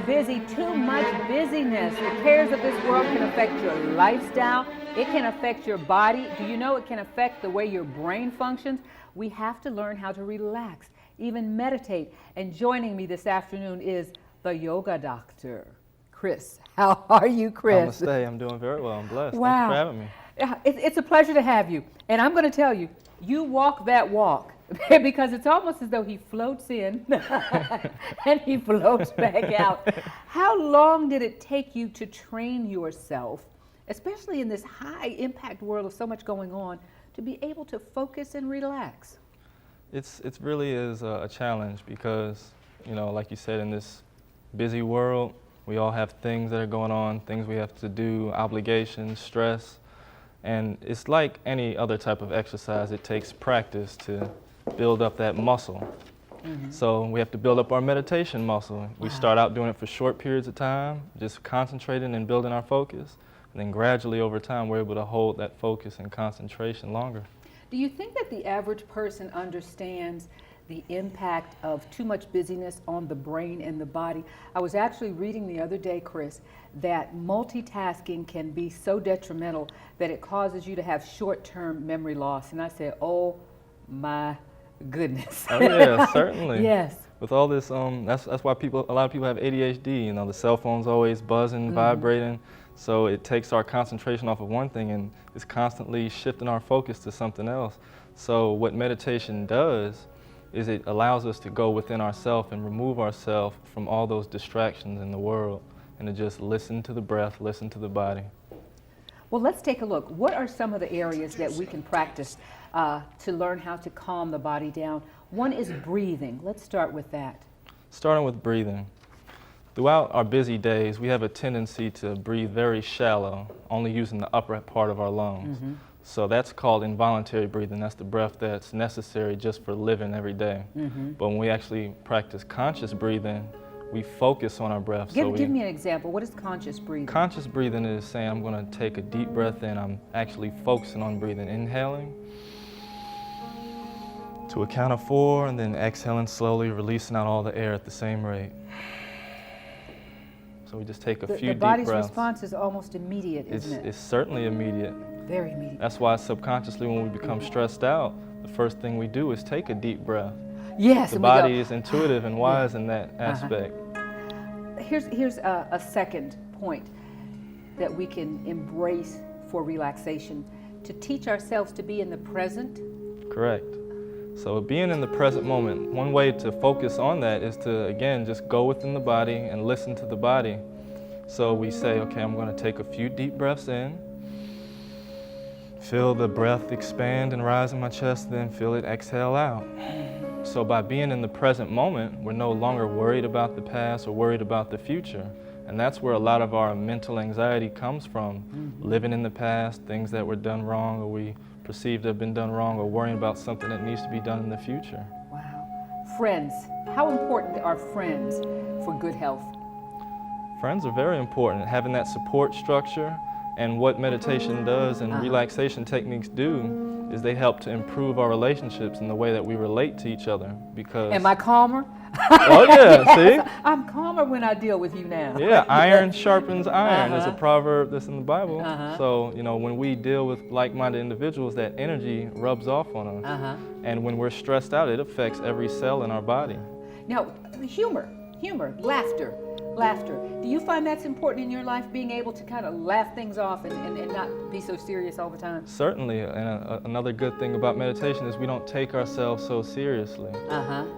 busy. Too much busyness. The cares of this world can affect your lifestyle. It can affect your body. Do you know it can affect the way your brain functions? We have to learn how to relax, even meditate. And joining me this afternoon is the yoga doctor, Chris. How are you, Chris? Namaste. I'm doing very well. I'm blessed. Wow. Thanks for having me. It's a pleasure to have you. And I'm going to tell you, you walk that walk because it's almost as though he floats in and he floats back out. How long did it take you to train yourself, especially in this high impact world of so much going on, to be able to focus and relax? It really is a challenge because, you know, like you said, in this busy world, we all have things that are going on, things we have to do, obligations, stress. And it's like any other type of exercise. It takes practice to build up that muscle. Mm-hmm. So we have to build up our meditation muscle. We start out doing it for short periods of time, just concentrating and building our focus. And then gradually over time, we're able to hold that focus and concentration longer. Do you think that the average person understands the impact of too much busyness on the brain and the body? I was actually reading the other day, Chris, that multitasking can be so detrimental that it causes you to have short-term memory loss. And I said, oh my goodness. Oh yeah, certainly. Yes. With all this, that's why a lot of people have ADHD. You know, the cell phone's always buzzing, vibrating. So it takes our concentration off of one thing and is constantly shifting our focus to something else. So what meditation does is it allows us to go within ourselves and remove ourselves from all those distractions in the world and to just listen to the breath, listen to the body. Well, let's take a look. What are some of the areas that we can practice to learn how to calm the body down? One is breathing. Let's start with that. Starting with breathing. Throughout our busy days, we have a tendency to breathe very shallow, only using the upper part of our lungs. Mm-hmm. So that's called involuntary breathing. That's the breath that's necessary just for living every day. Mm-hmm. But when we actually practice conscious breathing, we focus on our breath. Give me an example. What is conscious breathing? Conscious breathing is saying I'm going to take a deep breath in. I'm actually focusing on breathing. Inhaling to a count of 4, and then exhaling slowly, releasing out all the air at the same rate. So we just take a few deep breaths. The body's response is almost immediate, isn't it? It's certainly immediate. Very immediate. That's why subconsciously when we become stressed out, the first thing we do is take a deep breath. Yes. The body is intuitive and wise in that aspect. Here's a second point that we can embrace for relaxation, to teach ourselves to be in the present. Correct. So being in the present moment, one way to focus on that is to, again, just go within the body and listen to the body. So we say, okay, I'm going to take a few deep breaths in. Feel the breath expand and rise in my chest, then feel it exhale out. So by being in the present moment, we're no longer worried about the past or worried about the future. And that's where a lot of our mental anxiety comes from, living in the past, things that were done wrong or we perceived to have been done wrong, or worrying about something that needs to be done in the future. Wow. Friends. How important are friends for good health? Friends are very important. Having that support structure, and what meditation does and relaxation techniques do is they help to improve our relationships and the way that we relate to each other. Because am I calmer? Oh yeah, yes, see? I'm calmer when I deal with you now. Yeah, iron sharpens iron is a proverb that's in the Bible. So, you know, when we deal with like-minded individuals, that energy rubs off on us. And when we're stressed out, it affects every cell in our body. Now, humor, laughter. Do you find that's important in your life, being able to kind of laugh things off and not be so serious all the time? Certainly, and another good thing about meditation is we don't take ourselves so seriously.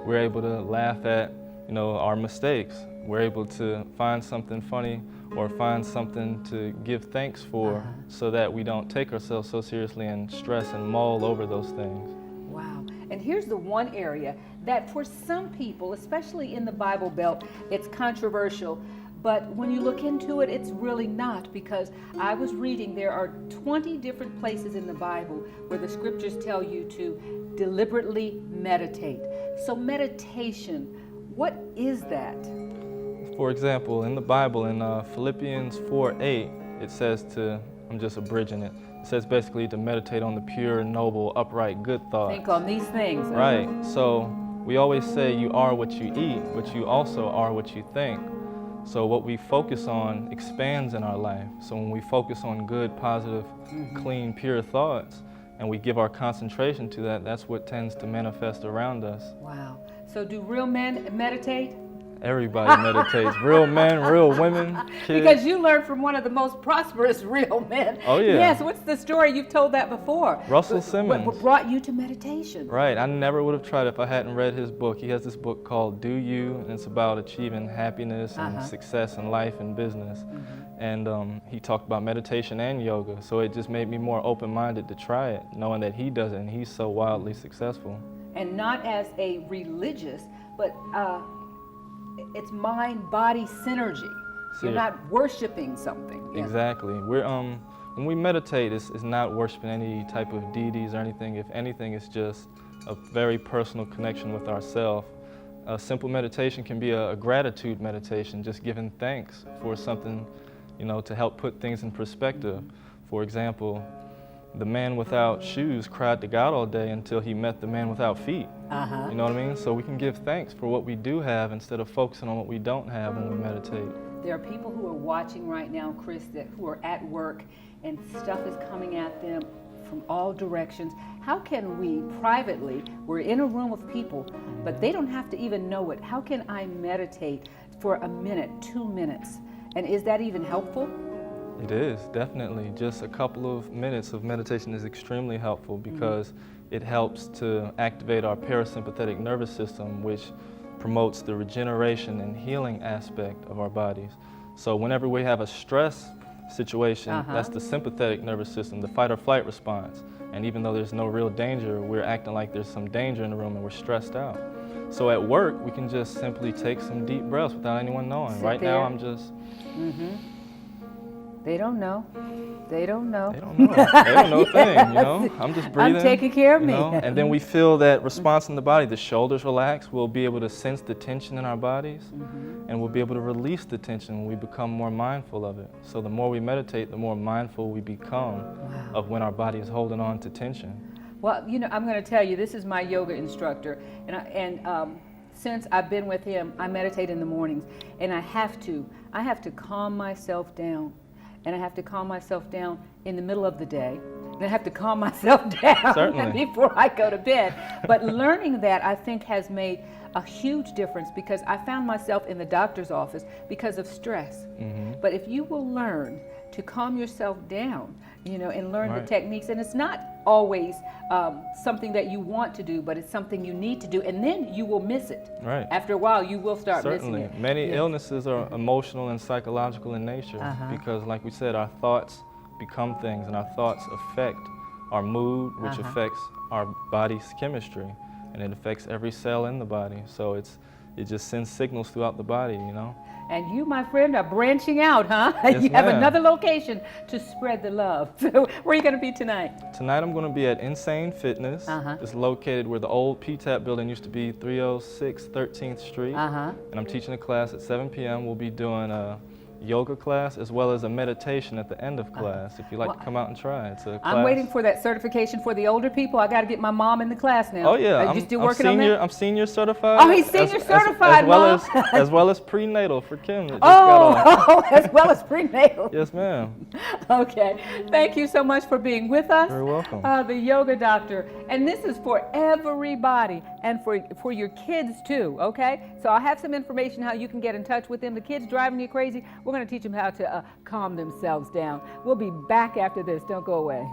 We're able to laugh at, you know, our mistakes. We're able to find something funny or find something to give thanks for so that we don't take ourselves so seriously and stress and mull over those things. Wow. And here's the one area that for some people, especially in the Bible Belt, it's controversial. But when you look into it, it's really not, because I was reading there are 20 different places in the Bible where the scriptures tell you to deliberately meditate. So meditation, what is that? For example, in the Bible, in Philippians 4:8, it says to, I'm just abridging it, it says basically to meditate on the pure, noble, upright, good thoughts. Think on these things. Right. So we always say you are what you eat, but you also are what you think. So what we focus on expands in our life. So when we focus on good, positive, clean, pure thoughts, and we give our concentration to that, that's what tends to manifest around us. Wow. So do real men meditate? Everybody meditates. Real men, real women, kids. Because you learned from one of the most prosperous real men. Oh, yeah. Yes, what's the story? You've told that before. Russell Simmons. What brought you to meditation? Right, I never would have tried it if I hadn't read his book. He has this book called Do You, and it's about achieving happiness and success in life and business. And he talked about meditation and yoga, so it just made me more open-minded to try it, knowing that he does it and he's so wildly successful. And not as a religious, but it's mind-body synergy. You're not worshiping something. Yeah. Exactly. When we meditate, it's not worshiping any type of deities or anything. If anything, it's just a very personal connection with ourselves. A simple meditation can be a gratitude meditation, just giving thanks for something, to help put things in perspective. For example, the man without shoes cried to God all day until he met the man without feet. You know what I mean? So we can give thanks for what we do have instead of focusing on what we don't have when we meditate. There are people who are watching right now, Chris, who are at work and stuff is coming at them from all directions. How can we privately, we're in a room of people, but they don't have to even know it. How can I meditate for a minute, 2 minutes? And is that even helpful? It is, definitely. Just a couple of minutes of meditation is extremely helpful because it helps to activate our parasympathetic nervous system, which promotes the regeneration and healing aspect of our bodies. So whenever we have a stress situation, that's the sympathetic nervous system, the fight or flight response. And even though there's no real danger, we're acting like there's some danger in the room and we're stressed out. So at work, we can just simply take some deep breaths without anyone knowing. Right now, I'm just... They don't know. They don't know. They don't know. They don't know a thing, I'm just breathing. I'm taking care of me. And then we feel that response in the body. The shoulders relax. We'll be able to sense the tension in our bodies. And we'll be able to release the tension when we become more mindful of it. So the more we meditate, the more mindful we become of when our body is holding on to tension. Well, I'm going to tell you, this is my yoga instructor. And since I've been with him, I meditate in the mornings. And I have to calm myself down. And I have to calm myself down in the middle of the day. And I have to calm myself down before I go to bed. But learning that, I think, has made a huge difference because I found myself in the doctor's office because of stress. But if you will learn to calm yourself down, and learn the techniques, and it's not always something that you want to do, but it's something you need to do, and then you will miss it. After a while, you will start missing it. Many illnesses are emotional and psychological in nature because, like we said, our thoughts become things, and our thoughts affect our mood, which affects our body's chemistry, and it affects every cell in the body. So it just sends signals throughout the body, And you, my friend, are branching out, huh? Yes, you have another location to spread the love. So where are you going to be tonight? Tonight I'm going to be at Insane Fitness. It's located where the old PTAP building used to be, 306 13th Street. And I'm teaching a class at 7 p.m. We'll be doing a yoga class as well as a meditation at the end of class. If you'd like to come out and try it. It's a class. I'm waiting for that certification for the older people. I got to get my mom in the class now. Oh yeah, Are you still working on that? I'm senior certified. Oh, he's senior certified, as well as prenatal for Kim. As well as prenatal. Yes, ma'am. Okay, thank you so much for being with us. You're welcome. The yoga doctor, and this is for everybody and for your kids too. Okay, so I'll have some information how you can get in touch with them. The kids driving you crazy, we're going to teach them how to calm themselves down. We'll be back after this. Don't go away.